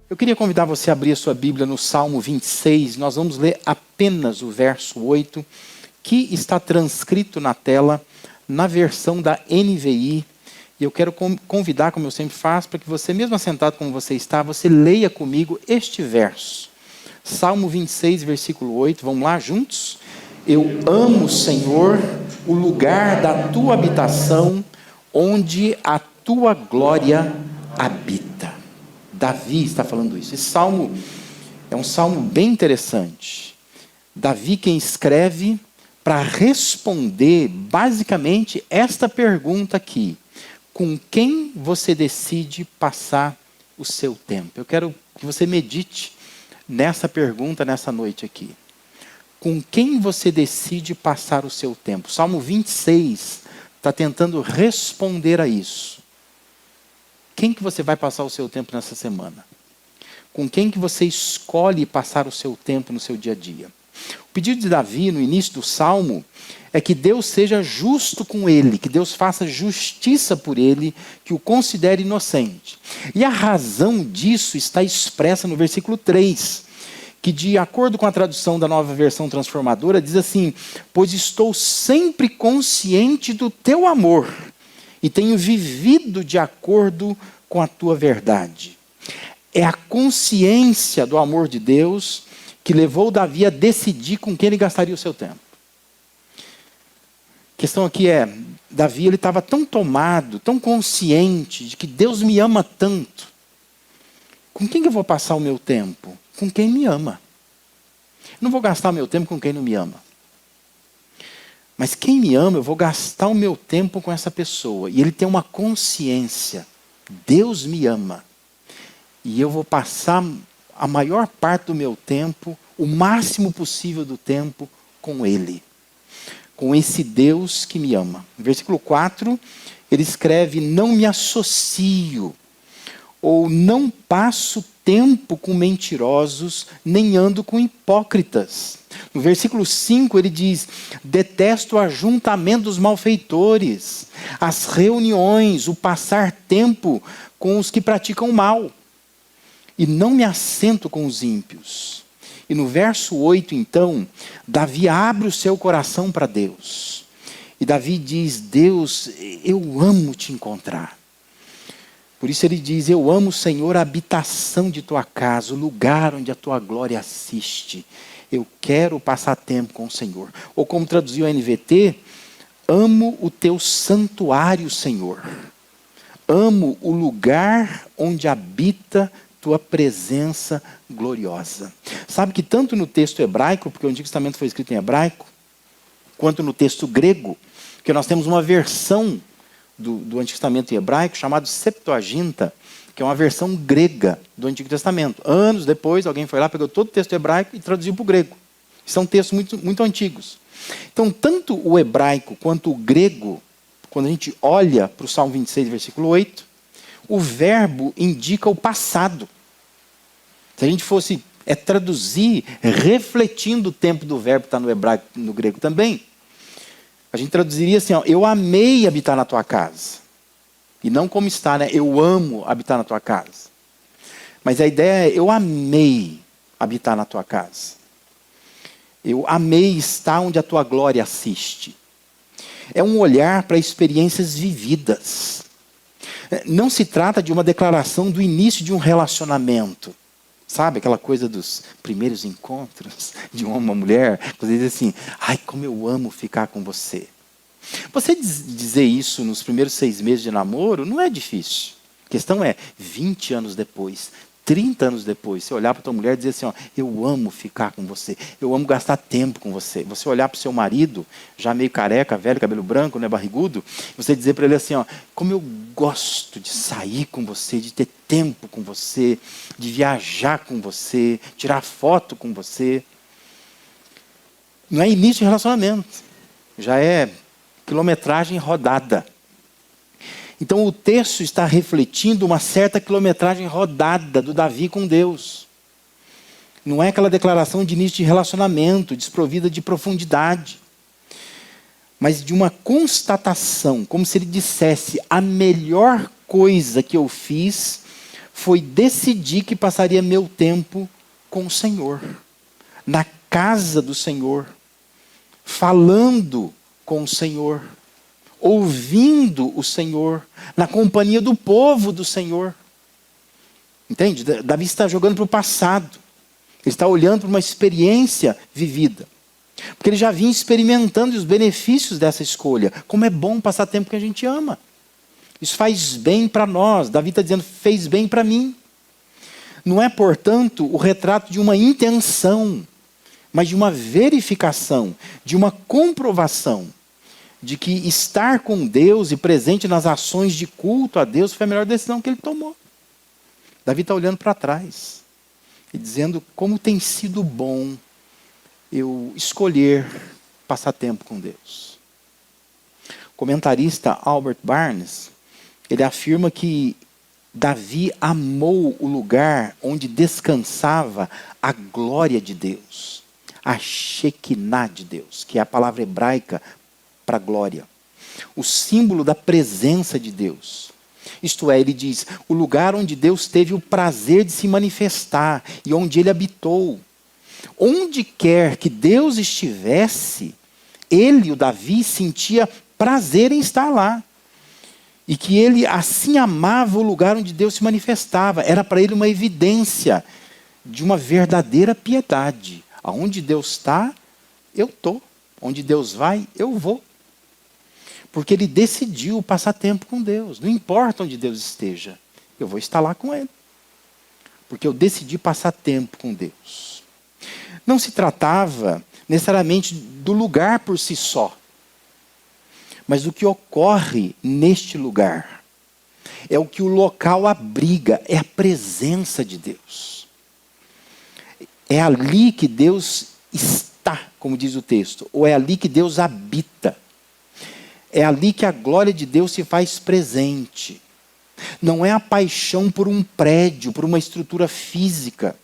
Eu queria convidar você a abrir a sua Bíblia no Salmo 26. Nós vamos ler apenas o verso 8, que está transcrito na tela, na versão da NVI. E eu quero convidar, como eu sempre faço, para que você, mesmo assentado como você está, você leia comigo este verso. Salmo 26, versículo 8. Vamos lá juntos? Eu amo, Senhor, o lugar da tua habitação, onde a tua glória habita. Davi está falando isso. Esse salmo é um salmo bem interessante. Davi quem escreve para responder basicamente esta pergunta aqui: com quem você decide passar o seu tempo? Eu quero que você medite nessa pergunta nessa noite aqui. Com quem você decide passar o seu tempo? Salmo 26 está tentando responder a isso. Quem que você vai passar o seu tempo nessa semana? Com quem que você escolhe passar o seu tempo no seu dia a dia? O pedido de Davi no início do Salmo é que Deus seja justo com ele, que Deus faça justiça por ele, que o considere inocente. E a razão disso está expressa no versículo 3, que de acordo com a tradução da Nova Versão Transformadora, diz assim: pois estou sempre consciente do teu amor, e tenho vivido de acordo com a tua verdade. É a consciência do amor de Deus que levou Davi a decidir com quem ele gastaria o seu tempo. A questão aqui é, Davi ele estava tão tomado, tão consciente de que Deus me ama tanto. Com quem que eu vou passar o meu tempo? Com quem me ama. Eu não vou gastar o meu tempo com quem não me ama. Mas quem me ama, eu vou gastar o meu tempo com essa pessoa. E ele tem uma consciência. Deus me ama. E eu vou passar a maior parte do meu tempo, o máximo possível do tempo, com ele. Com esse Deus que me ama. No versículo 4, ele escreve: não me associo, ou não passo tempo com mentirosos, nem ando com hipócritas. No versículo 5 ele diz: detesto o ajuntamento dos malfeitores, as reuniões, o passar tempo com os que praticam mal, e não me assento com os ímpios. E no verso 8 então, Davi abre o seu coração para Deus. E Davi diz: Deus, eu amo te encontrar. Por isso ele diz: eu amo, Senhor, a habitação de tua casa, o lugar onde a tua glória assiste. Eu quero passar tempo com o Senhor. Ou como traduziu a NVT, amo o teu santuário, Senhor. Amo o lugar onde habita tua presença gloriosa. Sabe que tanto no texto hebraico, porque o Antigo Testamento foi escrito em hebraico, quanto no texto grego, que nós temos uma versão do Antigo Testamento em hebraico, chamado Septuaginta, que é uma versão grega do Antigo Testamento. Anos depois, alguém foi lá, pegou todo o texto hebraico e traduziu para o grego. São textos muito, muito antigos. Então, tanto o hebraico quanto o grego, quando a gente olha para o Salmo 26, versículo 8, o verbo indica o passado. Se a gente fosse traduzir, refletindo o tempo do verbo que está no hebraico e no grego também, a gente traduziria assim: ó, eu amei habitar na tua casa. E não como está, né? Eu amo habitar na tua casa. Mas a ideia é: eu amei habitar na tua casa. Eu amei estar onde a tua glória assiste. É um olhar para experiências vividas. Não se trata de uma declaração do início de um relacionamento. Sabe, aquela coisa dos primeiros encontros de uma mulher, você diz assim: ai, como eu amo ficar com você. Você dizer isso nos primeiros 6 meses de namoro não é difícil. A questão é 20 anos depois, 30 anos depois, você olhar para a tua mulher e dizer assim: ó, eu amo ficar com você, eu amo gastar tempo com você. Você olhar para o seu marido, já meio careca, velho, cabelo branco, né, barrigudo, você dizer para ele assim: ó, como eu gosto de sair com você, de ter tempo com você, de viajar com você, tirar foto com você. Não é início de relacionamento, já é quilometragem rodada. Então o texto está refletindo uma certa quilometragem rodada do Davi com Deus. Não é aquela declaração de início de relacionamento, desprovida de profundidade, mas de uma constatação, como se ele dissesse: a melhor coisa que eu fiz foi decidir que passaria meu tempo com o Senhor, na casa do Senhor, falando com o Senhor, ouvindo o Senhor, na companhia do povo do Senhor. Entende? Davi está jogando para o passado. Ele está olhando para uma experiência vivida. Porque ele já vinha experimentando os benefícios dessa escolha. Como é bom passar tempo que a gente ama. Isso faz bem para nós. Davi está dizendo, fez bem para mim. Não é, portanto, o retrato de uma intenção, mas de uma verificação, de uma comprovação de que estar com Deus e presente nas ações de culto a Deus foi a melhor decisão que ele tomou. Davi está olhando para trás e dizendo como tem sido bom eu escolher passar tempo com Deus. O comentarista Albert Barnes, ele afirma que Davi amou o lugar onde descansava a glória de Deus, a Shekinah de Deus, que é a palavra hebraica para glória, o símbolo da presença de Deus. Isto é, ele diz, o lugar onde Deus teve o prazer de se manifestar e onde ele habitou. Onde quer que Deus estivesse, ele, o Davi, sentia prazer em estar lá. E que ele assim amava o lugar onde Deus se manifestava. Era para ele uma evidência de uma verdadeira piedade. Aonde Deus está, eu estou. Onde Deus vai, eu vou. Porque ele decidiu passar tempo com Deus. Não importa onde Deus esteja, eu vou estar lá com Ele. Porque eu decidi passar tempo com Deus. Não se tratava necessariamente do lugar por si só, mas do que ocorre neste lugar. É o que o local abriga, é a presença de Deus. É ali que Deus está, como diz o texto, ou é ali que Deus habita. É ali que a glória de Deus se faz presente. Não é a paixão por um prédio, por uma estrutura física,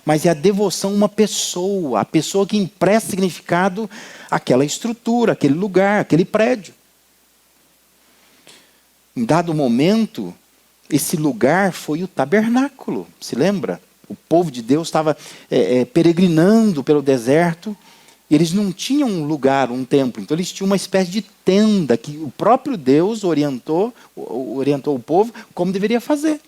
mas é a devoção a uma pessoa, a pessoa que empresta significado àquela estrutura, àquele lugar, àquele prédio. Em dado momento, esse lugar foi o tabernáculo, se lembra? O povo de Deus estava peregrinando pelo deserto, e eles não tinham um lugar, um templo, então eles tinham uma espécie de tenda que o próprio Deus orientou o povo como deveria fazer.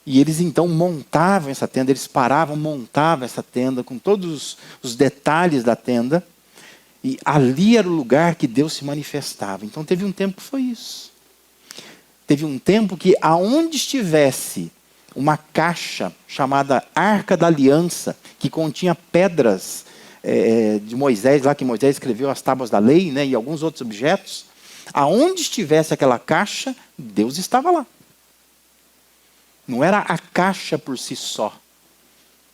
E eles então montavam essa tenda, eles paravam, montavam essa tenda com todos os detalhes da tenda, e ali era o lugar que Deus se manifestava. Então teve um tempo que foi isso. Teve um tempo que aonde estivesse uma caixa chamada Arca da Aliança, que continha pedras de Moisés, lá que Moisés escreveu as tábuas da lei, né, e alguns outros objetos, aonde estivesse aquela caixa, Deus estava lá. Não era a caixa por si só,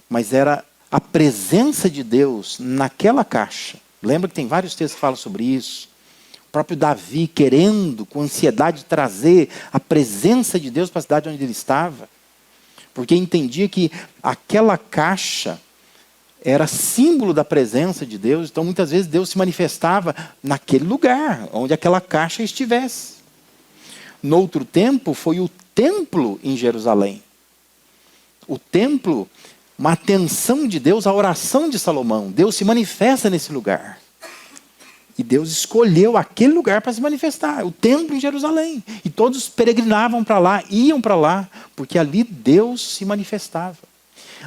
mas era a presença de Deus naquela caixa. Lembra que tem vários textos que falam sobre isso? O próprio Davi querendo, com ansiedade, trazer a presença de Deus para a cidade onde ele estava, porque entendia que aquela caixa era símbolo da presença de Deus, então muitas vezes Deus se manifestava naquele lugar, onde aquela caixa estivesse. No outro tempo, foi o templo em Jerusalém. O templo, uma atenção de Deus à oração de Salomão. Deus se manifesta nesse lugar. E Deus escolheu aquele lugar para se manifestar, o templo em Jerusalém. E todos peregrinavam para lá, iam para lá, porque ali Deus se manifestava.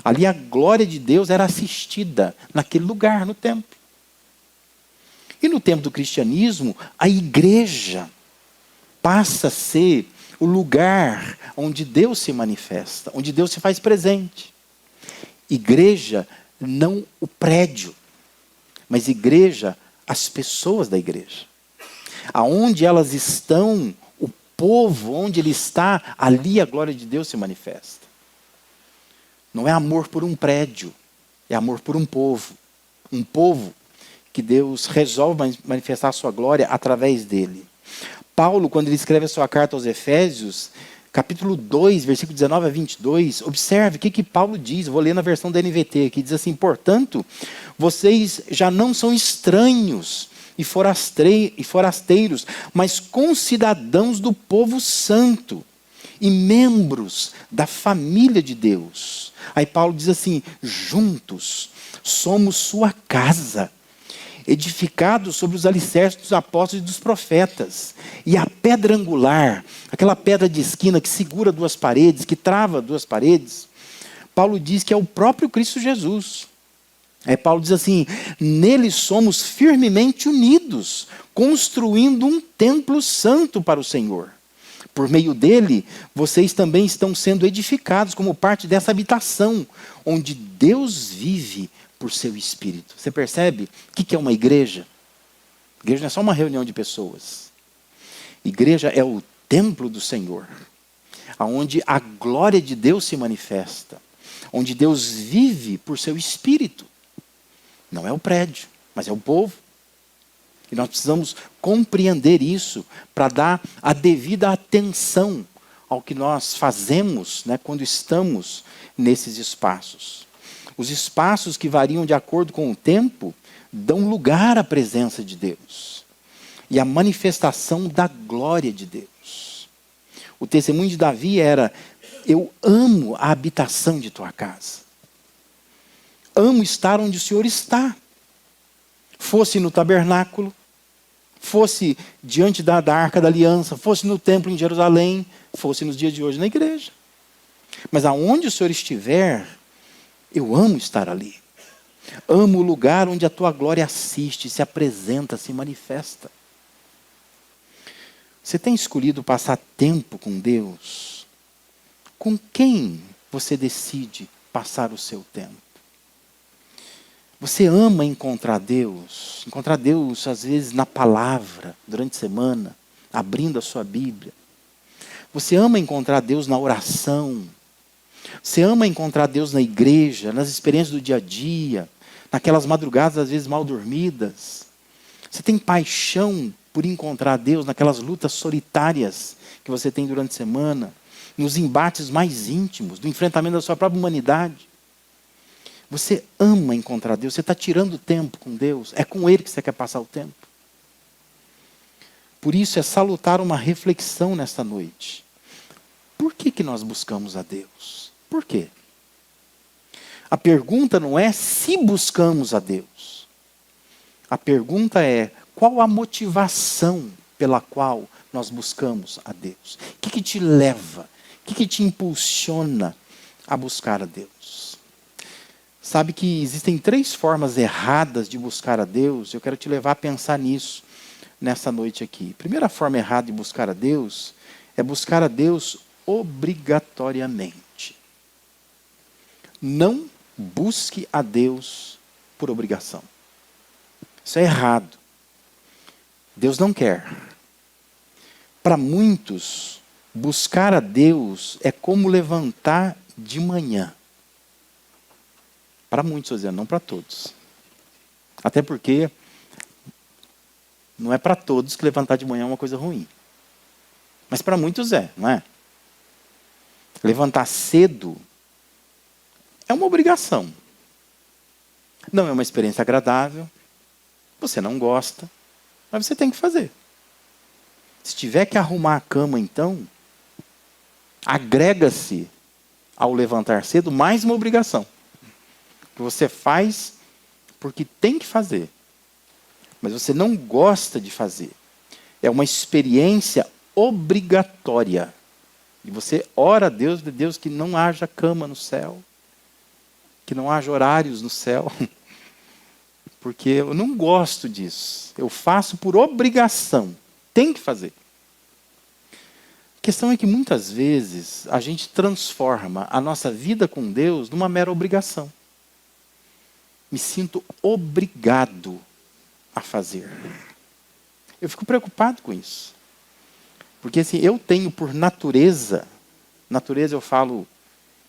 Ali a glória de Deus era assistida naquele lugar, no templo. E no tempo do cristianismo, a igreja passa a ser o lugar onde Deus se manifesta, onde Deus se faz presente. Igreja, não o prédio, mas igreja, as pessoas da igreja. Aonde elas estão, o povo, onde ele está, ali a glória de Deus se manifesta. Não é amor por um prédio, é amor por um povo. Um povo que Deus resolve manifestar a sua glória através dele. Paulo, quando ele escreve a sua carta aos Efésios, capítulo 2, versículo 19 a 22, observe o que Paulo diz, vou ler na versão da NVT, que diz assim: portanto, vocês já não são estranhos e forasteiros, mas concidadãos do povo santo, e membros da família de Deus. Aí Paulo diz assim: juntos somos sua casa, edificados sobre os alicerces dos apóstolos e dos profetas. E a pedra angular, aquela pedra de esquina que segura duas paredes, que trava duas paredes, Paulo diz que é o próprio Cristo Jesus. Aí Paulo diz assim: nele somos firmemente unidos, construindo um templo santo para o Senhor. Por meio dele, vocês também estão sendo edificados como parte dessa habitação, onde Deus vive por seu Espírito. Você percebe o que é uma igreja? Igreja não é só uma reunião de pessoas. Igreja é o templo do Senhor, onde a glória de Deus se manifesta, onde Deus vive por seu Espírito. Não é o prédio, mas é o povo. E nós precisamos compreender isso para dar a devida atenção ao que nós fazemos, né, quando estamos nesses espaços. Os espaços que variam de acordo com o tempo dão lugar à presença de Deus e à manifestação da glória de Deus. O testemunho de Davi era: eu amo a habitação de tua casa. Amo estar onde o Senhor está. Fosse no tabernáculo, fosse diante da Arca da Aliança, fosse no templo em Jerusalém, fosse nos dias de hoje na igreja. Mas aonde o Senhor estiver, eu amo estar ali. Amo o lugar onde a tua glória assiste, se apresenta, se manifesta. Você tem escolhido passar tempo com Deus? Com quem você decide passar o seu tempo? Você ama encontrar Deus às vezes na palavra, durante a semana, abrindo a sua Bíblia. Você ama encontrar Deus na oração. Você ama encontrar Deus na igreja, nas experiências do dia a dia, naquelas madrugadas às vezes mal dormidas. Você tem paixão por encontrar Deus naquelas lutas solitárias que você tem durante a semana, nos embates mais íntimos, do enfrentamento da sua própria humanidade. Você ama encontrar Deus, você está tirando tempo com Deus, é com Ele que você quer passar o tempo. Por isso é salutar uma reflexão nesta noite. Por que nós buscamos a Deus? Por quê? A pergunta não é se buscamos a Deus. A pergunta é: qual a motivação pela qual nós buscamos a Deus? O que te leva? O que te impulsiona a buscar a Deus? Sabe que existem 3 formas erradas de buscar a Deus. Eu quero te levar a pensar nisso nessa noite aqui. A primeira forma errada de buscar a Deus é buscar a Deus obrigatoriamente. Não busque a Deus por obrigação. Isso é errado. Deus não quer. Para muitos, buscar a Deus é como levantar de manhã. Para muitos, estou dizendo, não para todos. Até porque não é para todos que levantar de manhã é uma coisa ruim. Mas para muitos é, não é? Levantar cedo é uma obrigação. Não é uma experiência agradável. Você não gosta, mas você tem que fazer. Se tiver que arrumar a cama, então, agrega-se ao levantar cedo mais uma obrigação. Que você faz porque tem que fazer, mas você não gosta de fazer. É uma experiência obrigatória. E você ora a Deus, de Deus, que não haja cama no céu, que não haja horários no céu, porque eu não gosto disso. Eu faço por obrigação, tem que fazer. A questão é que muitas vezes a gente transforma a nossa vida com Deus numa mera obrigação. Me sinto obrigado a fazer. Eu fico preocupado com isso. Porque assim, eu tenho por natureza eu falo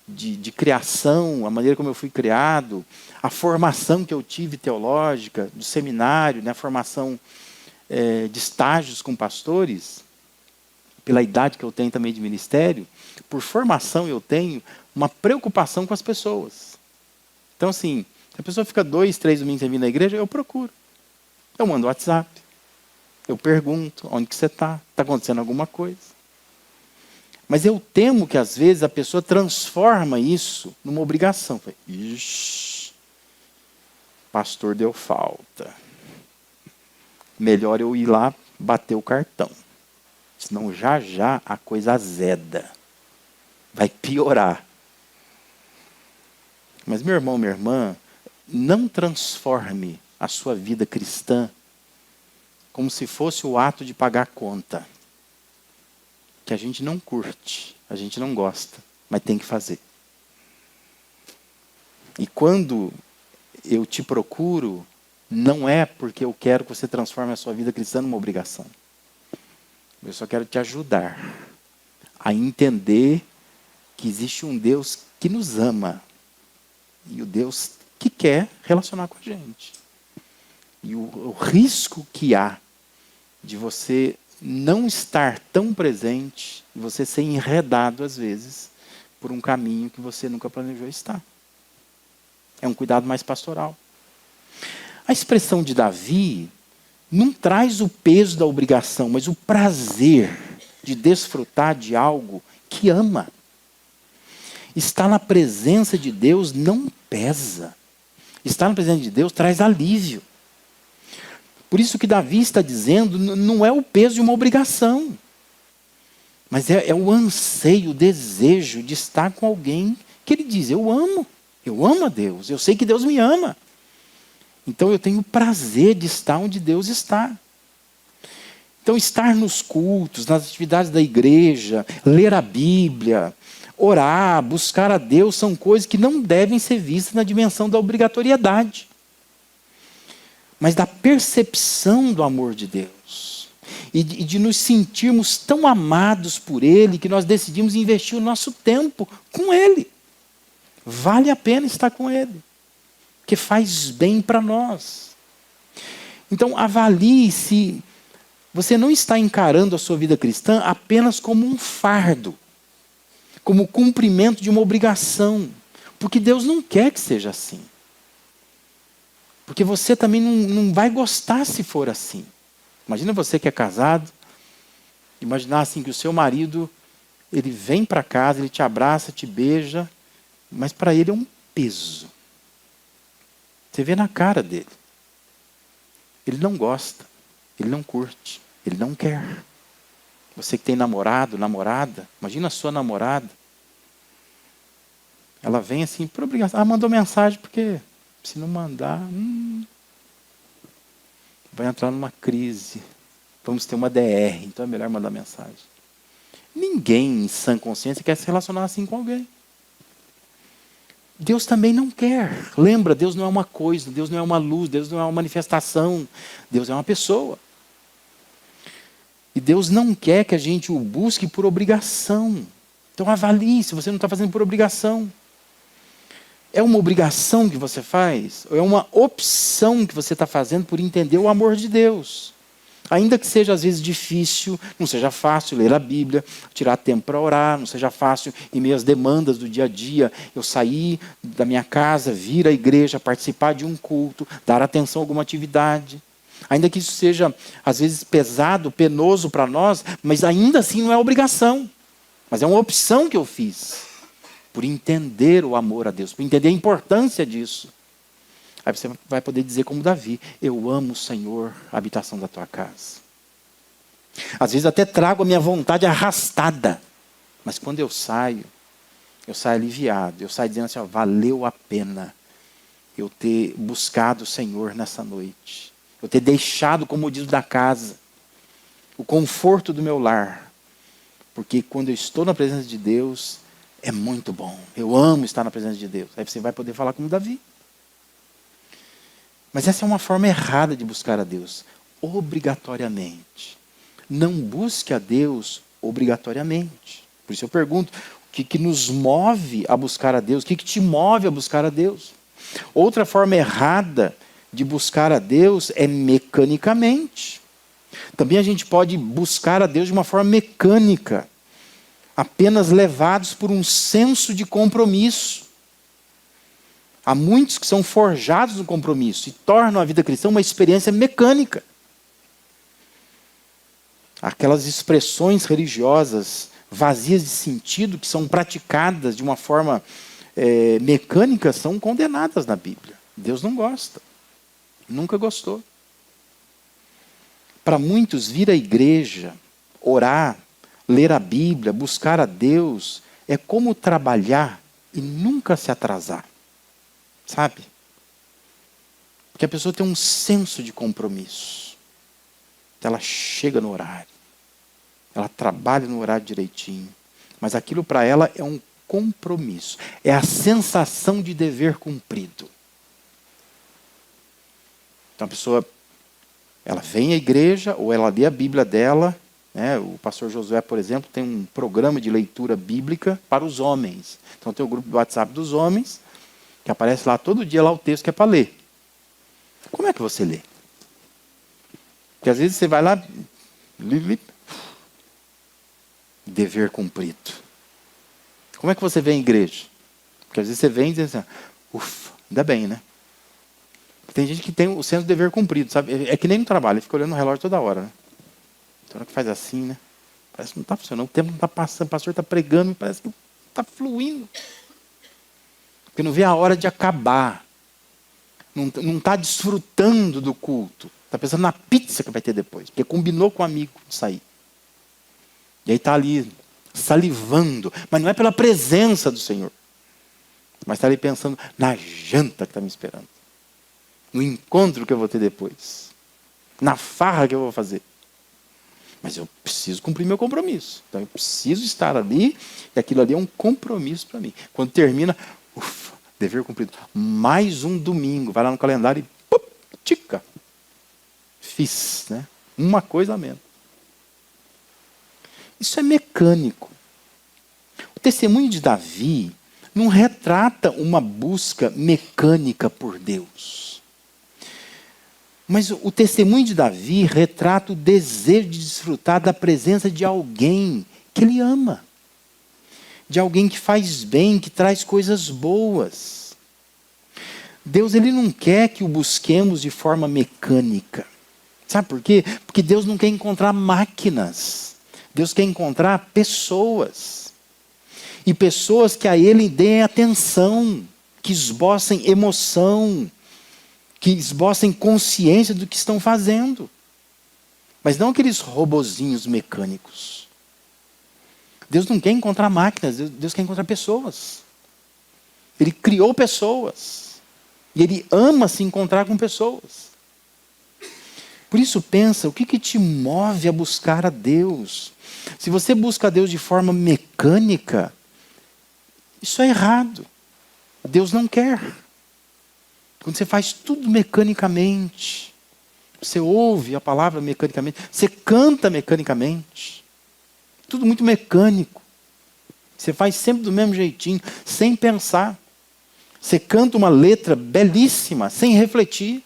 de criação, a maneira como eu fui criado, a formação que eu tive teológica, do seminário, né, a formação de estágios com pastores, pela idade que eu tenho também de ministério, por formação eu tenho uma preocupação com as pessoas. Então assim, se a pessoa fica 2, 3 domingos sem vir na igreja, eu procuro. Eu mando WhatsApp. Eu pergunto, onde que você está? Está acontecendo alguma coisa? Mas eu temo que às vezes a pessoa transforma isso numa obrigação. Ixi, pastor deu falta. Melhor eu ir lá bater o cartão. Senão já já a coisa azeda. Vai piorar. Mas meu irmão, minha irmã, não transforme a sua vida cristã como se fosse o ato de pagar a conta. Que a gente não curte, a gente não gosta, mas tem que fazer. E quando eu te procuro, não é porque eu quero que você transforme a sua vida cristã numa obrigação. Eu só quero te ajudar a entender que existe um Deus que nos ama. E o Deus que quer relacionar com a gente. E o risco que há de você não estar tão presente, e você ser enredado às vezes por um caminho que você nunca planejou estar. É um cuidado mais pastoral. A expressão de Davi não traz o peso da obrigação, mas o prazer de desfrutar de algo que ama. Estar na presença de Deus não pesa. Estar na presença de Deus traz alívio. Por isso que Davi está dizendo, não é o peso de uma obrigação, mas é o anseio, o desejo de estar com alguém que ele diz, eu amo a Deus, eu sei que Deus me ama. Então eu tenho o prazer de estar onde Deus está. Então estar nos cultos, nas atividades da igreja, ler a Bíblia, orar, buscar a Deus, são coisas que não devem ser vistas na dimensão da obrigatoriedade, mas da percepção do amor de Deus. E de nos sentirmos tão amados por Ele, que nós decidimos investir o nosso tempo com Ele. Vale a pena estar com Ele, porque faz bem para nós. Então avalie se você não está encarando a sua vida cristã apenas como um fardo, como o cumprimento de uma obrigação, porque Deus não quer que seja assim. Porque você também não vai gostar se for assim. Imagina você que é casado, imaginar assim que o seu marido, ele vem para casa, ele te abraça, te beija, mas para ele é um peso. Você vê na cara dele. Ele não gosta, ele não curte, ele não quer. Você que tem namorado, namorada, imagina a sua namorada. Ela vem assim por obrigação. Mandou mensagem porque se não mandar, vai entrar numa crise. Vamos ter uma DR, então é melhor mandar mensagem. Ninguém em sã consciência quer se relacionar assim com alguém. Deus também não quer. Lembra, Deus não é uma coisa, Deus não é uma luz, Deus não é uma manifestação, Deus é uma pessoa. E Deus não quer que a gente o busque por obrigação. Então avalie se você não está fazendo por obrigação. É uma obrigação que você faz? Ou é uma opção que você está fazendo por entender o amor de Deus? Ainda que seja às vezes difícil, não seja fácil ler a Bíblia, tirar tempo para orar, não seja fácil em meio às demandas do dia a dia, eu sair da minha casa, vir à igreja, participar de um culto, dar atenção a alguma atividade. Ainda que isso seja às vezes pesado, penoso para nós, mas ainda assim não é obrigação. Mas é uma opção que eu fiz, por entender o amor a Deus, por entender a importância disso. Aí você vai poder dizer como Davi, eu amo, Senhor, a habitação da tua casa. Às vezes até trago a minha vontade arrastada, mas quando eu saio aliviado, eu saio dizendo assim, valeu a pena eu ter buscado o Senhor nessa noite, eu ter deixado o comodismo da casa, o conforto do meu lar, porque quando eu estou na presença de Deus, é muito bom, eu amo estar na presença de Deus. Aí você vai poder falar como Davi. Mas essa é uma forma errada de buscar a Deus, obrigatoriamente. Não busque a Deus obrigatoriamente. Por isso eu pergunto, o que nos move a buscar a Deus? O que te move a buscar a Deus? Outra forma errada de buscar a Deus é mecanicamente. Também a gente pode buscar a Deus de uma forma mecânica, apenas levados por um senso de compromisso. Há muitos que são forjados no compromisso e tornam a vida cristã uma experiência mecânica. Aquelas expressões religiosas vazias de sentido, que são praticadas de uma forma mecânica, são condenadas na Bíblia. Deus não gosta. Nunca gostou. Para muitos, vir à igreja, orar, ler a Bíblia, buscar a Deus, é como trabalhar e nunca se atrasar. Sabe? Porque a pessoa tem um senso de compromisso. Ela chega no horário. Ela trabalha no horário direitinho. Mas aquilo para ela é um compromisso. É a sensação de dever cumprido. Então a pessoa, ela vem à igreja, ou ela lê a Bíblia dela, né? O pastor Josué, por exemplo, tem um programa de leitura bíblica para os homens. Então tem o grupo do WhatsApp dos homens, que aparece lá todo dia lá o texto que é para ler. Como é que você lê? Porque às vezes você vai lá, dever cumprido. Como é que você vem à igreja? Porque às vezes você vem e diz assim, ufa, ainda bem, né? Tem gente que tem o senso de dever cumprido, sabe? É que nem no trabalho, ele fica olhando no relógio toda hora, né? Toda hora que faz assim, né? Parece que não está funcionando, o tempo não está passando, o pastor está pregando, parece que está fluindo. Porque não vê a hora de acabar. Não está desfrutando do culto. Está pensando na pizza que vai ter depois, porque combinou com um amigo de sair. E aí está ali, salivando, mas não é pela presença do Senhor. Mas está ali pensando na janta que está me esperando. No encontro que eu vou ter depois. Na farra que eu vou fazer. Mas eu preciso cumprir meu compromisso. Então eu preciso estar ali, e aquilo ali é um compromisso para mim. Quando termina, ufa, dever cumprido. Mais um domingo. Vai lá no calendário e tica. Fiz, né? Uma coisa a menos. Isso é mecânico. O testemunho de Davi não retrata uma busca mecânica por Deus. Mas o testemunho de Davi retrata o desejo de desfrutar da presença de alguém que ele ama. De alguém que faz bem, que traz coisas boas. Deus, ele não quer que o busquemos de forma mecânica. Sabe por quê? Porque Deus não quer encontrar máquinas. Deus quer encontrar pessoas. E pessoas que a ele deem atenção, que esbocem emoção, que esbocem consciência do que estão fazendo. Mas não aqueles robozinhos mecânicos. Deus não quer encontrar máquinas, Deus quer encontrar pessoas. Ele criou pessoas. E Ele ama se encontrar com pessoas. Por isso pensa, o que te move a buscar a Deus? Se você busca a Deus de forma mecânica, isso é errado. Deus não quer. Quando você faz tudo mecanicamente, você ouve a palavra mecanicamente, você canta mecanicamente, tudo muito mecânico. Você faz sempre do mesmo jeitinho, sem pensar. Você canta uma letra belíssima, sem refletir.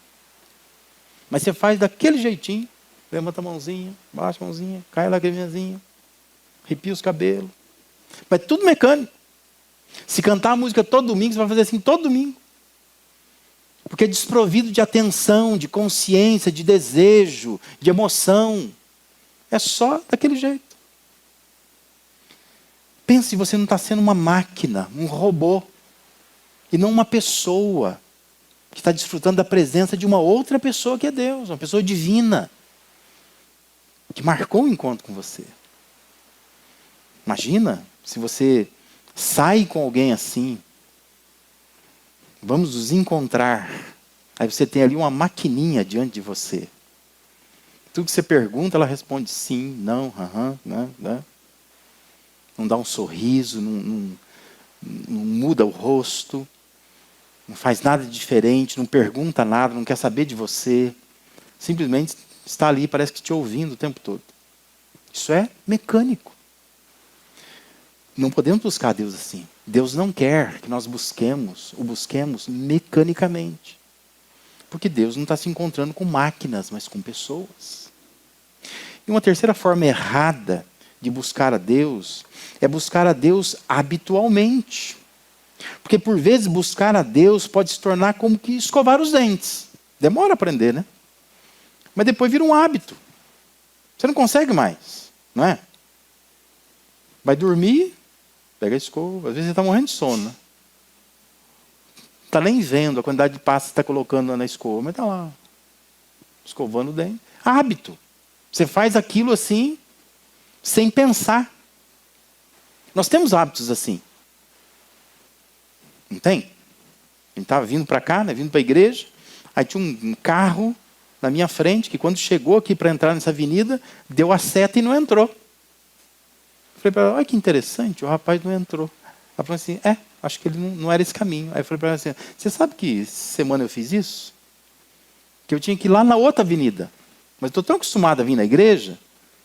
Mas você faz daquele jeitinho, levanta a mãozinha, baixa a mãozinha, cai a lagriminhazinha, arrepia os cabelos. Mas tudo mecânico. Se cantar a música todo domingo, você vai fazer assim todo domingo. Porque é desprovido de atenção, de consciência, de desejo, de emoção. É só daquele jeito. Pense se você não está sendo uma máquina, um robô, e não uma pessoa que está desfrutando da presença de uma outra pessoa que é Deus, uma pessoa divina, que marcou o encontro com você. Imagina se você sai com alguém assim, vamos nos encontrar, aí você tem ali uma maquininha diante de você. Tudo que você pergunta, ela responde sim, não, aham, né? Não dá um sorriso, não muda o rosto, não faz nada diferente, não pergunta nada, não quer saber de você. Simplesmente está ali, parece que te ouvindo o tempo todo. Isso é mecânico. Não podemos buscar Deus assim. Deus não quer que nós o busquemos mecanicamente. Porque Deus não está se encontrando com máquinas, mas com pessoas. E uma terceira forma errada de buscar a Deus é buscar a Deus habitualmente. Porque por vezes buscar a Deus pode se tornar como que escovar os dentes. Demora a aprender, né? Mas depois vira um hábito. Você não consegue mais, não é? Vai dormir, pega a escova. Às vezes você está morrendo de sono, né? Está nem vendo a quantidade de pasta que está colocando na escova, mas está lá, escovando o dente. Hábito. Você faz aquilo assim, sem pensar. Nós temos hábitos assim. Não tem? A gente estava vindo para cá, né, vindo para a igreja, aí tinha um carro na minha frente, que quando chegou aqui para entrar nessa avenida, deu a seta e não entrou. Falei para ela, olha que interessante, o rapaz não entrou. Ela falou assim, acho que ele não era esse caminho. Aí eu falei para ela assim, você sabe que semana eu fiz isso? Que eu tinha que ir lá na outra avenida. Mas estou tão acostumado a vir na igreja,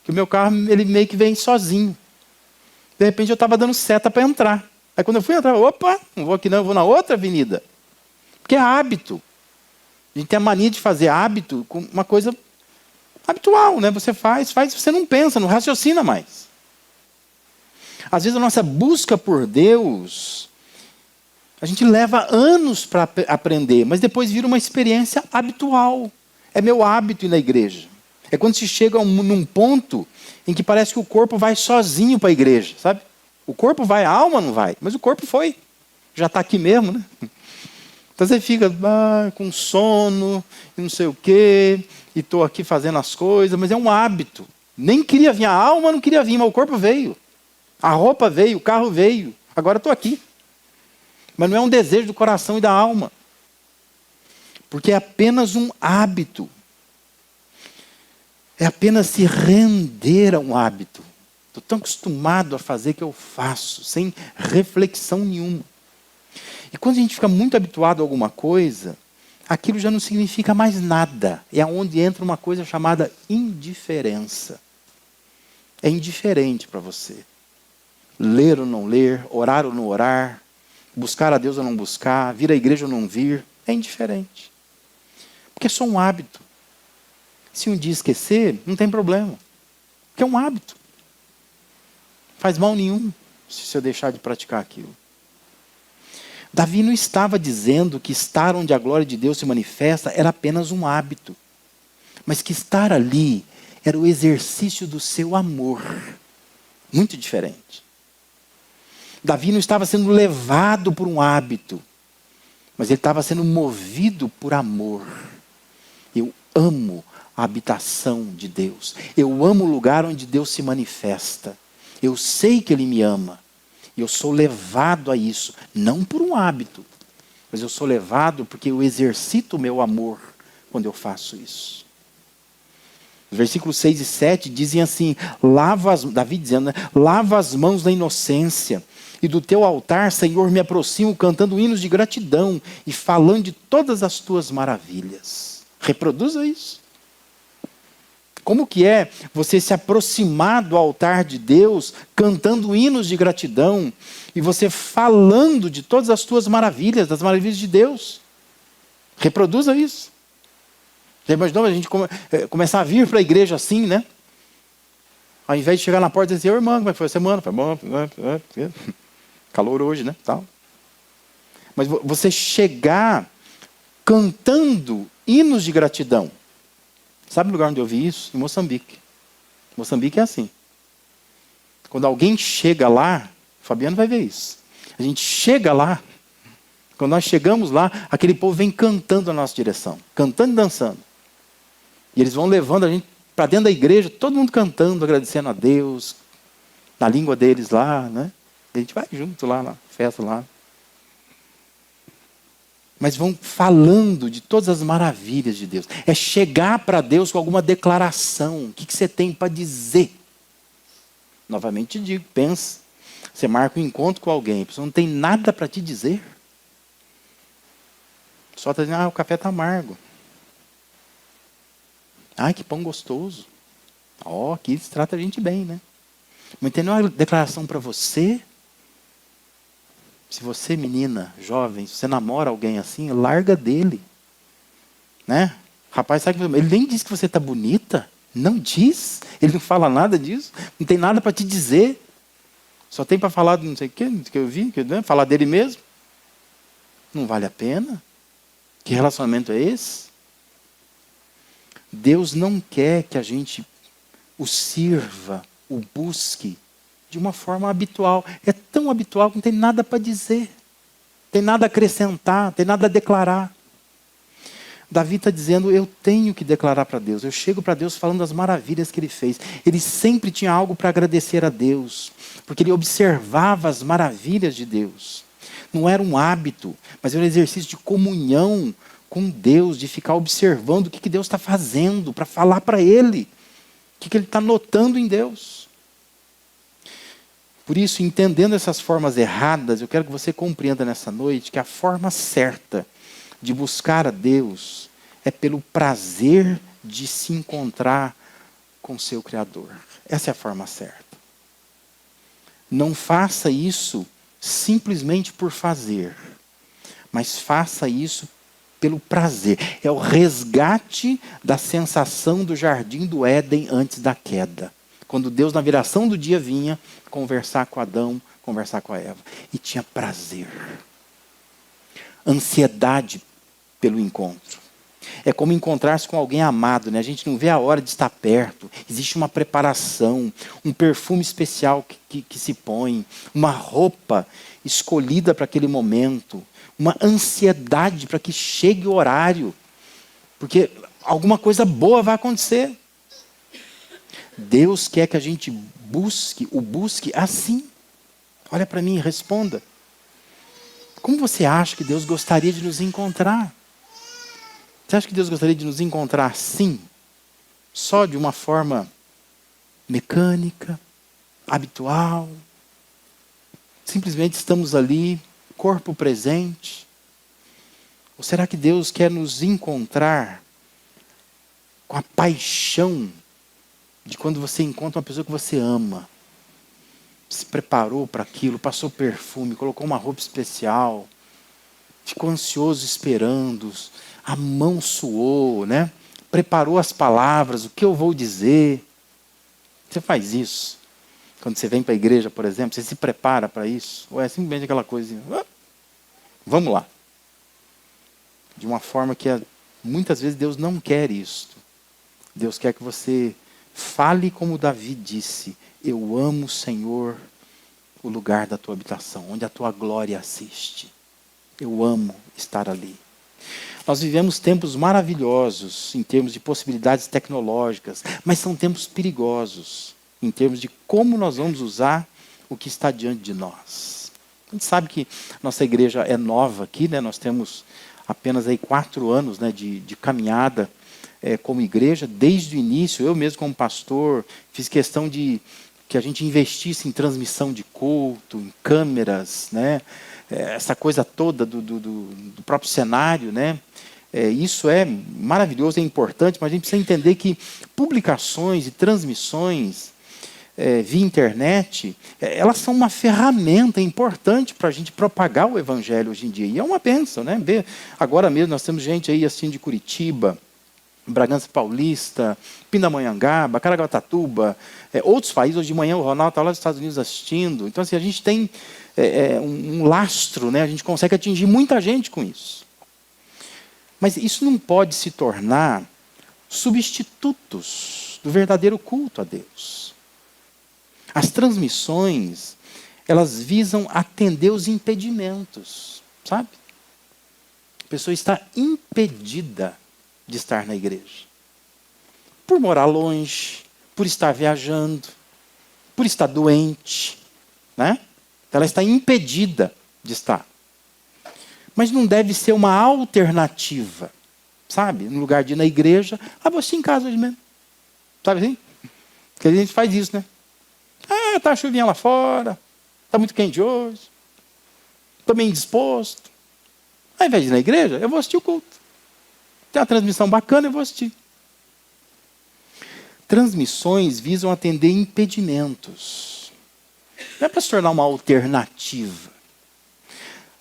que o meu carro ele meio que vem sozinho. De repente eu estava dando seta para entrar. Aí quando eu fui entrar, opa, não vou aqui não, eu vou na outra avenida. Porque é hábito. A gente tem a mania de fazer hábito com uma coisa habitual, né? Você faz, você não pensa, não raciocina mais. Às vezes a nossa busca por Deus, a gente leva anos para aprender, mas depois vira uma experiência habitual. É meu hábito ir na igreja. É quando se chega num ponto em que parece que o corpo vai sozinho para a igreja, sabe? O corpo vai, a alma não vai, mas o corpo foi. Já está aqui mesmo, né? Então você fica com sono, e não sei o quê, e estou aqui fazendo as coisas, mas é um hábito. Nem queria vir, a alma não queria vir, mas o corpo veio. A roupa veio, o carro veio. Agora estou aqui. Mas não é um desejo do coração e da alma. Porque é apenas um hábito. É apenas se render a um hábito. Estou tão acostumado a fazer que eu faço, sem reflexão nenhuma. E quando a gente fica muito habituado a alguma coisa, aquilo já não significa mais nada. É onde entra uma coisa chamada indiferença. É indiferente para você. Ler ou não ler, orar ou não orar, buscar a Deus ou não buscar, vir à igreja ou não vir, é indiferente. Porque é só um hábito. Se um dia esquecer, não tem problema. Porque é um hábito. Faz mal nenhum se eu deixar de praticar aquilo. Davi não estava dizendo que estar onde a glória de Deus se manifesta era apenas um hábito. Mas que estar ali era o exercício do seu amor. Muito diferente. Davi não estava sendo levado por um hábito, mas ele estava sendo movido por amor. Eu amo a habitação de Deus. Eu amo o lugar onde Deus se manifesta. Eu sei que Ele me ama. E eu sou levado a isso, não por um hábito, mas eu sou levado porque eu exercito o meu amor quando eu faço isso. Os versículos 6 e 7 dizem assim, Davi dizendo, né, lava as mãos na inocência, e do teu altar, Senhor, me aproximo cantando hinos de gratidão e falando de todas as tuas maravilhas. Reproduza isso. Como que é você se aproximar do altar de Deus, cantando hinos de gratidão, e você falando de todas as tuas maravilhas, das maravilhas de Deus? Reproduza isso. Já imaginou a gente começar a vir para a igreja assim, né? Ao invés de chegar na porta e dizer, irmão, como é que foi a semana? Foi bom, calor hoje, né? Tal. Mas você chegar cantando hinos de gratidão. Sabe o lugar onde eu vi isso? Em Moçambique. Moçambique é assim. Quando alguém chega lá, o Fabiano vai ver isso. A gente chega lá, quando nós chegamos lá, aquele povo vem cantando na nossa direção. Cantando e dançando. E eles vão levando a gente para dentro da igreja, todo mundo cantando, agradecendo a Deus, na língua deles lá, né? E a gente vai junto lá na festa lá. Mas vão falando de todas as maravilhas de Deus. É chegar para Deus com alguma declaração. O que você tem para dizer? Novamente te digo, pensa. Você marca um encontro com alguém, a pessoa não tem nada para te dizer. Só está dizendo, o café está amargo. Ai, que pão gostoso. Aqui se trata a gente bem, né? Mas tem uma declaração para você. Se você, menina, jovem, se você namora alguém assim, larga dele. Né? Rapaz, sabe que ele nem diz que você está bonita. Não diz. Ele não fala nada disso. Não tem nada para te dizer. Só tem para falar de não sei o que eu vi, né? Falar dele mesmo. Não vale a pena. Que relacionamento é esse? Deus não quer que a gente o sirva, o busque de uma forma habitual. É tão habitual que não tem nada para dizer, não tem nada a acrescentar, não tem nada a declarar. Davi está dizendo, eu tenho que declarar para Deus. Eu chego para Deus falando das maravilhas que Ele fez. Ele sempre tinha algo para agradecer a Deus, porque ele observava as maravilhas de Deus. Não era um hábito, mas era um exercício de comunhão com Deus, de ficar observando o que Deus está fazendo, para falar para Ele, o que Ele está notando em Deus. Por isso, entendendo essas formas erradas, eu quero que você compreenda nessa noite que a forma certa de buscar a Deus é pelo prazer de se encontrar com seu Criador. Essa é a forma certa. Não faça isso simplesmente por fazer, mas faça isso pelo prazer. É o resgate da sensação do jardim do Éden antes da queda. Quando Deus, na viração do dia, vinha conversar com Adão, conversar com a Eva. E tinha prazer. Ansiedade pelo encontro. É como encontrar-se com alguém amado, né? A gente não vê a hora de estar perto. Existe uma preparação, um perfume especial que se põe, uma roupa escolhida para aquele momento, uma ansiedade para que chegue o horário, porque alguma coisa boa vai acontecer. Deus quer que a gente o busque assim. Olha para mim e responda. Como você acha que Deus gostaria de nos encontrar? Você acha que Deus gostaria de nos encontrar assim? Só de uma forma mecânica, habitual? Simplesmente estamos ali, corpo presente? Ou será que Deus quer nos encontrar com a paixão de quando você encontra uma pessoa que você ama? Se preparou para aquilo, passou perfume, colocou uma roupa especial, ficou ansioso esperando, a mão suou, né? Preparou as palavras, o que eu vou dizer. Você faz isso? Quando você vem para a igreja, por exemplo, você se prepara para isso? Ou é simplesmente aquela coisinha, vamos lá. De uma forma que muitas vezes Deus não quer isto. Deus quer que você fale como Davi disse, eu amo, Senhor, o lugar da tua habitação, onde a tua glória assiste. Eu amo estar ali. Nós vivemos tempos maravilhosos em termos de possibilidades tecnológicas, mas são tempos perigosos em termos de como nós vamos usar o que está diante de nós. A gente sabe que nossa igreja é nova aqui, né? Nós temos apenas aí 4 anos, né, de caminhada como igreja. Desde o início, eu mesmo como pastor, fiz questão de que a gente investisse em transmissão de culto, em câmeras, né? Essa coisa toda do próprio cenário, né? Isso é maravilhoso, é importante, mas a gente precisa entender que publicações e transmissões via internet, elas são uma ferramenta importante para a gente propagar o evangelho hoje em dia. E é uma bênção, né? Agora mesmo nós temos gente aí assim de Curitiba, Bragança Paulista, Pindamonhangaba, Caraguatatuba, outros países. Hoje de manhã o Ronaldo está lá nos Estados Unidos assistindo. Então assim, a gente tem um lastro, né? A gente consegue atingir muita gente com isso. Mas isso não pode se tornar substitutos do verdadeiro culto a Deus. As transmissões, elas visam atender os impedimentos, sabe? A pessoa está impedida de estar na igreja. Por morar longe, por estar viajando, por estar doente, né? Ela está impedida de estar. Mas não deve ser uma alternativa, sabe? No lugar de ir na igreja, vou assistir em casa hoje mesmo. Sabe assim? Porque a gente faz isso, né? Tá a chuvinha lá fora, tá muito quente hoje, estou meio indisposto. Ao invés de ir na igreja, eu vou assistir o culto. Tem uma transmissão bacana, eu vou assistir. Transmissões visam atender impedimentos. Não é para se tornar uma alternativa.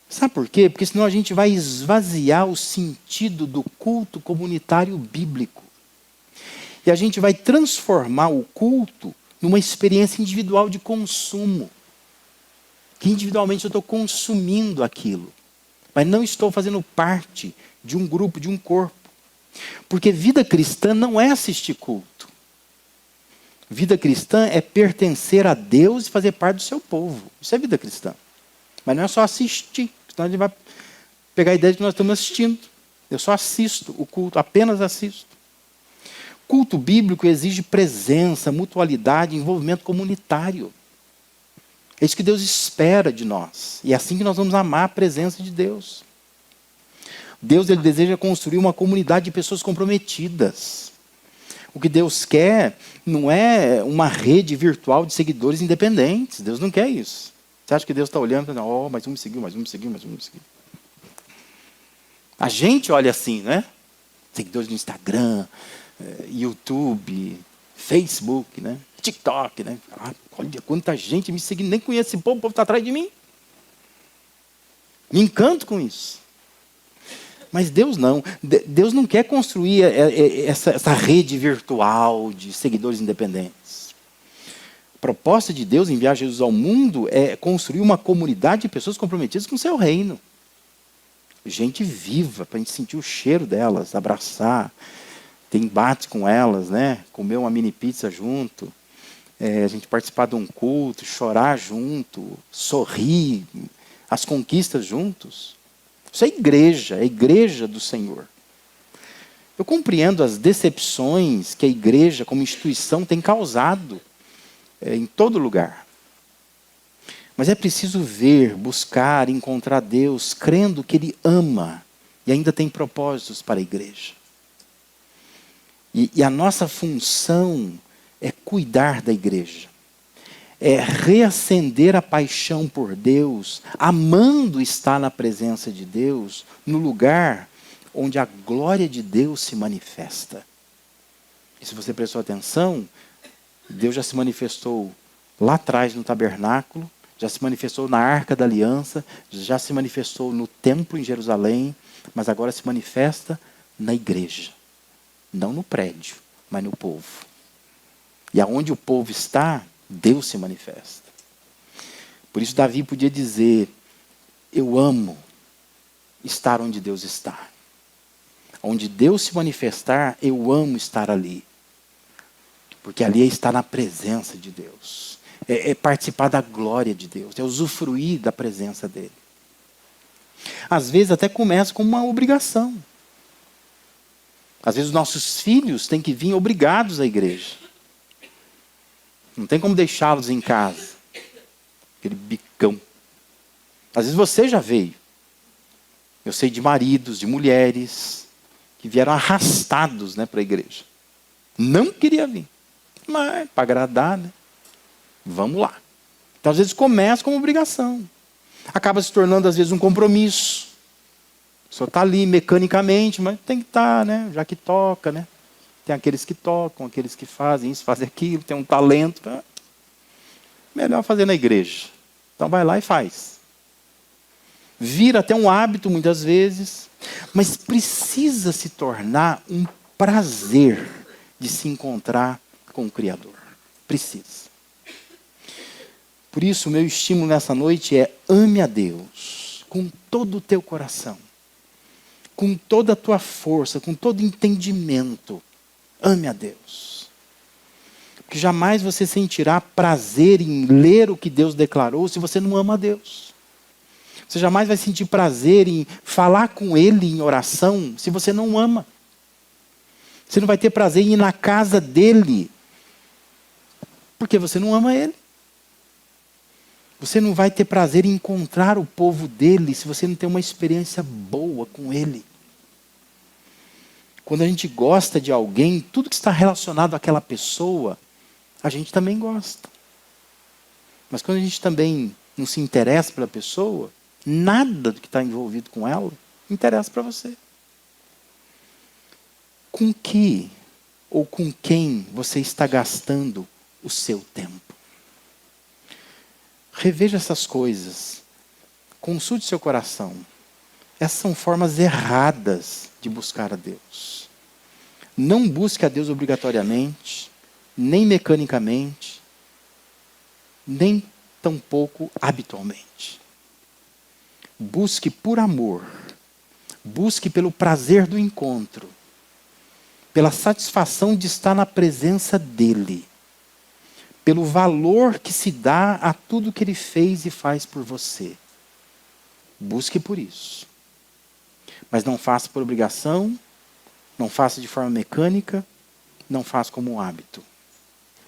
Sabe por quê? Porque senão a gente vai esvaziar o sentido do culto comunitário bíblico. E a gente vai transformar o culto numa experiência individual de consumo. Que individualmente eu estou consumindo aquilo. Mas não estou fazendo parte de um grupo, de um corpo. Porque vida cristã não é assistir culto. Vida cristã é pertencer a Deus e fazer parte do seu povo. Isso é vida cristã. Mas não é só assistir, senão a gente vai pegar a ideia de que nós estamos assistindo. Eu só assisto o culto, apenas assisto. Culto bíblico exige presença, mutualidade, envolvimento comunitário. É isso que Deus espera de nós. E é assim que nós vamos amar a presença de Deus. Deus, ele deseja construir uma comunidade de pessoas comprometidas. O que Deus quer não é uma rede virtual de seguidores independentes. Deus não quer isso. Você acha que Deus está olhando e falando, mais um me seguiu, mais um me seguiu, mais um me seguiu. A gente olha assim, né? Seguidores do Instagram, YouTube, Facebook, né? TikTok, né? Olha quanta gente me seguindo, nem conheço esse povo, o povo está atrás de mim. Me encanto com isso. Mas Deus não. Deus não quer construir essa rede virtual de seguidores independentes. A proposta de Deus em enviar Jesus ao mundo é construir uma comunidade de pessoas comprometidas com o seu reino. Gente viva, para a gente sentir o cheiro delas, abraçar, ter embate com elas, né? Comer uma mini pizza junto, a gente participar de um culto, chorar junto, sorrir, as conquistas juntos. Isso é a igreja do Senhor. Eu compreendo as decepções que a igreja como instituição tem causado em todo lugar. Mas é preciso ver, buscar, encontrar Deus, crendo que Ele ama e ainda tem propósitos para a igreja. E a nossa função é cuidar da igreja. É reacender a paixão por Deus, amando estar na presença de Deus, no lugar onde a glória de Deus se manifesta. E se você prestou atenção, Deus já se manifestou lá atrás no tabernáculo, já se manifestou na Arca da Aliança, já se manifestou no templo em Jerusalém, mas agora se manifesta na igreja. Não no prédio, mas no povo. E aonde o povo está, Deus se manifesta. Por isso Davi podia dizer, eu amo estar onde Deus está. Onde Deus se manifestar, eu amo estar ali. Porque ali é estar na presença de Deus. É participar da glória de Deus. É usufruir da presença dele. Às vezes até começa com uma obrigação. Às vezes os nossos filhos têm que vir obrigados à igreja. Não tem como deixá-los em casa. Aquele bicão. Às vezes você já veio. Eu sei de maridos, de mulheres, que vieram arrastados, né, para a igreja. Não queria vir. Mas, para agradar, né? Vamos lá. Então, às vezes começa como obrigação. Acaba se tornando, às vezes, um compromisso. Só está ali mecanicamente, mas tem que estar, né? Já que toca, né? Tem aqueles que tocam, aqueles que fazem isso, fazem aquilo, tem um talento. Melhor fazer na igreja. Então vai lá e faz. Vira até um hábito muitas vezes, mas precisa se tornar um prazer de se encontrar com o Criador. Precisa. Por isso, o meu estímulo nessa noite é ame a Deus com todo o teu coração, com toda a tua força, com todo entendimento. Ame a Deus. Porque jamais você sentirá prazer em ler o que Deus declarou se você não ama a Deus. Você jamais vai sentir prazer em falar com Ele em oração se você não ama. Você não vai ter prazer em ir na casa dEle porque você não ama Ele. Você não vai ter prazer em encontrar o povo dEle se você não tem uma experiência boa com Ele. Quando a gente gosta de alguém, tudo que está relacionado àquela pessoa, a gente também gosta. Mas quando a gente também não se interessa pela pessoa, nada do que está envolvido com ela interessa para você. Com que ou com quem você está gastando o seu tempo? Reveja essas coisas. Consulte seu coração. Essas são formas erradas de buscar a Deus. Não busque a Deus obrigatoriamente, nem mecanicamente, nem tampouco habitualmente. Busque por amor. Busque pelo prazer do encontro. Pela satisfação de estar na presença dEle. pelo valor que se dá a tudo que Ele fez e faz por você. Busque por isso. Mas não faça por obrigação, não faça de forma mecânica, não faça como um hábito.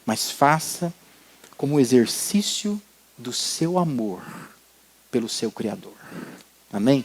Mas faça como exercício do seu amor pelo seu Criador. Amém?